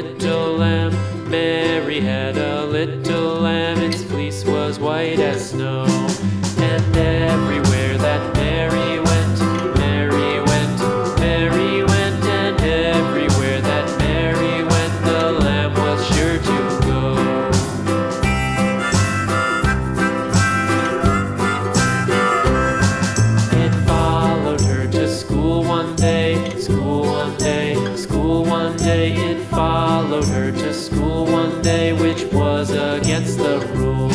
little lamb. Mary had a little lamb. Its fleece was white as snow. And everywhere that Mary went, Mary went, Mary went. And everywhere that Mary went, the lamb was sure to go. It followed her to school one day, school one day, school one day. It followed her to school one day, which was against the rules.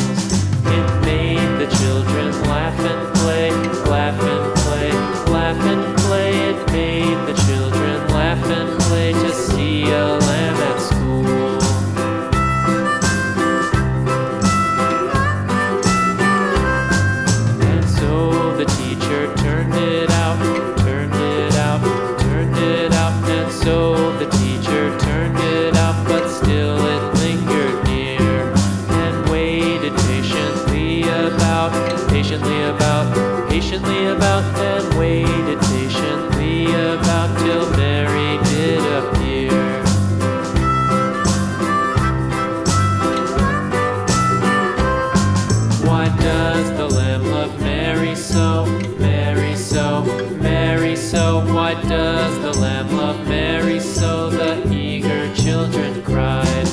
It made the children laugh and play, laugh and play, laugh and play. It made the children laugh and play to see a lamb at school. And so the teacher turned it out, turned it out, turned it out. And so the teacher turned it out, but still it lingered near and waited patiently about, patiently about, and waited patiently about till Mary did appear. Why does the lamb love Mary so, Mary so, Mary so? Why does the lamb love Mary so? The eager children cried.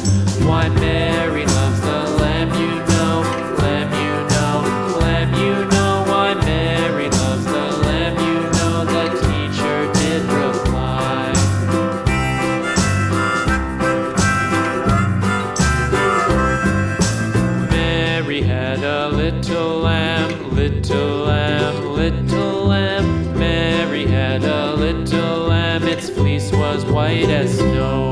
Why Mary loves the lamb, you know, lamb, you know, lamb, you know. Why Mary loves the lamb, you know, the teacher did reply. Mary had a little lamb, little lamb, little lamb. Mary had a little lamb. Its fleece was white as snow.